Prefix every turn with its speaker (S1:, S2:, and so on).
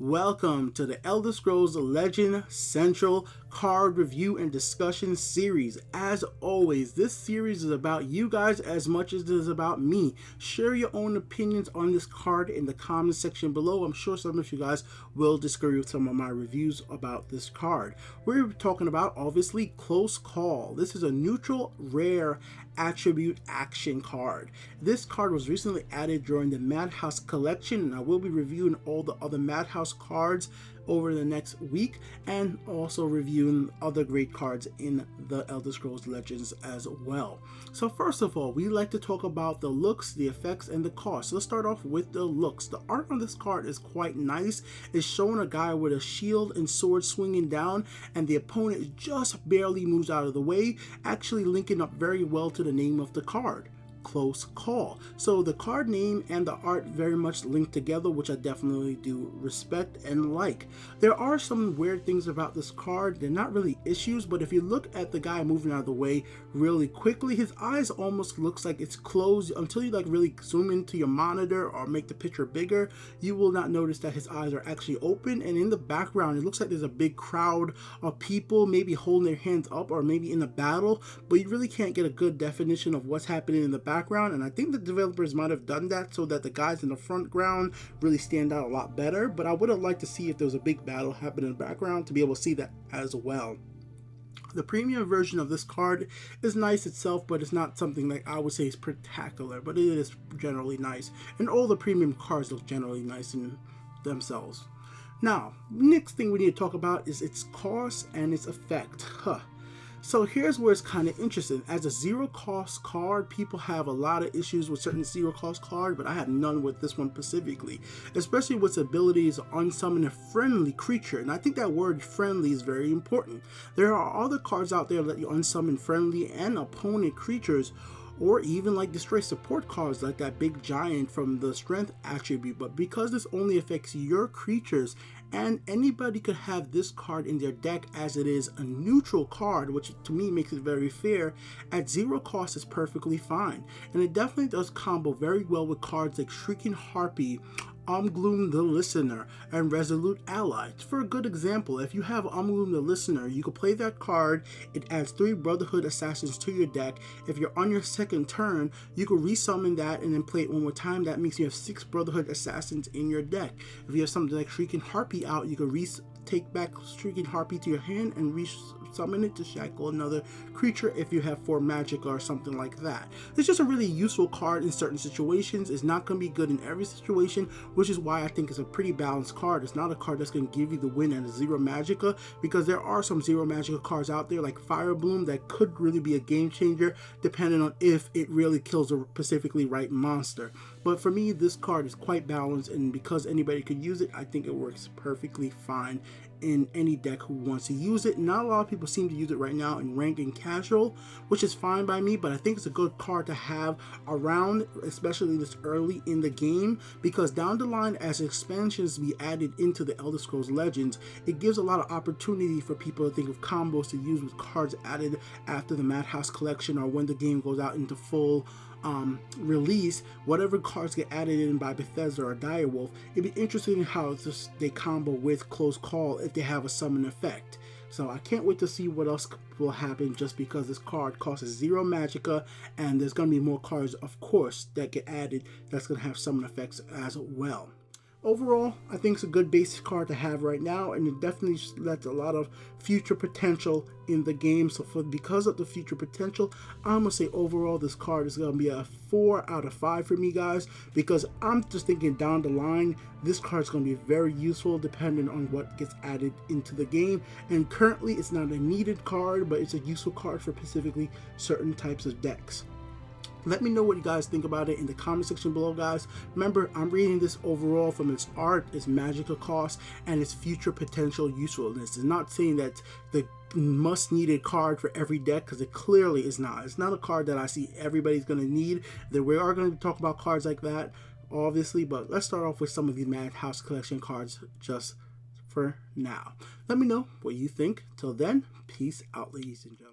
S1: Welcome to the Elder Scrolls Legend Central card review and discussion series. As always, this series is about you guys as much as it is about me. Share your own opinions on this card in the comment section below. I'm sure some of you guys will disagree with some of my reviews about this card. We're talking about, obviously, Close Call. This is a neutral, rare attribute action card. This card was recently added during the Madhouse collection, and I will be reviewing all the other Madhouse cards over the next week and also reviewing other great cards in the Elder Scrolls Legends as well. So first of all, we like to talk about the looks, the effects, and the cost. So let's start off with the looks. The art on this card is quite nice. It's showing a guy with a shield and sword swinging down, and the opponent just barely moves out of the way, actually linking up very well to the name of the card, Close Call. So the card name and the art very much linked together, which I definitely do respect and like. There are some weird things about this card. They're not really issues, but if you look at the guy moving out of the way really quickly, his eyes almost looks like it's closed. Until you like really zoom into your monitor or make the picture bigger, you will not notice that his eyes are actually open. And in the background, it looks like there's a big crowd of people maybe holding their hands up or maybe in a battle, but you really can't get a good definition of what's happening in the background. And I think the developers might have done that so that the guys in the front ground really stand out a lot better, but I would have liked to see if there was a big battle happening in the background to be able to see that as well. The premium version of this card is nice itself, but it's not something like I would say is spectacular, but it is generally nice, and all the premium cards look generally nice in themselves. Now, next thing we need to talk about is its cost and its effect. So here's where it's kind of interesting. As a zero cost card, people have a lot of issues with certain zero cost cards, but I have none with this one specifically, especially with its abilities to unsummon a friendly creature. And I think that word friendly is very important. There are other cards out there that you unsummon friendly and opponent creatures, or even like destroy support cards like that big giant from the strength attribute, but because this only affects your creatures and anybody could have this card in their deck as it is a neutral card, which to me makes it very fair, at zero cost is perfectly fine. And it definitely does combo very well with cards like Shrieking Harpy, Gloom the Listener, and Resolute Ally. For a good example, if you have Gloom the Listener, you can play that card. It adds 3 Brotherhood Assassins to your deck. If you're on your second turn, you can resummon that and then play it one more time. That means you have 6 Brotherhood Assassins in your deck. If you have something like Shrieking Harpy out, you can take back Shrieking Harpy to your hand and summon it to shackle another creature if you have 4 magic or something like that. It's just a really useful card in certain situations. It's not going to be good in every situation, which is why I think it's a pretty balanced card. It's not a card that's going to give you the win at a zero magicka, because there are some zero magicka cards out there like Fire Bloom that could really be a game changer depending on if it really kills a specifically right monster. But for me, this card is quite balanced, and because anybody could use it, I think it works perfectly fine in any deck who wants to use it. Not a lot of people seem to use it right now in ranked and casual, which is fine by me, but I think it's a good card to have around, especially this early in the game, because down the line, as expansions be added into the Elder Scrolls Legends, it gives a lot of opportunity for people to think of combos to use with cards added after the Madhouse collection or when the game goes out into full release. Whatever cards get added in by Bethesda or Direwolf, it'd be interesting how they combo with Close Call if they have a summon effect. So I can't wait to see what else will happen, just because this card costs 0 magicka, and there's going to be more cards, of course, that get added that's going to have summon effects as well. Overall, I think it's a good basic card to have right now, and it definitely lets a lot of future potential in the game. So because of the future potential, I'm going to say overall this card is going to be a 4 out of 5 for me, guys, because I'm just thinking down the line, this card is going to be very useful depending on what gets added into the game. And currently, it's not a needed card, but it's a useful card for specifically certain types of decks. Let me know what you guys think about it in the comment section below, guys. Remember, I'm reading this overall from its art, its magical cost, and its future potential usefulness. It's not saying that the must needed card for every deck, because it clearly is not. It's not a card that I see everybody's going to need. That we are going to talk about cards like that, obviously, but let's start off with some of these Madhouse collection cards just for now. Let me know what you think. Till then, peace out, ladies and gentlemen.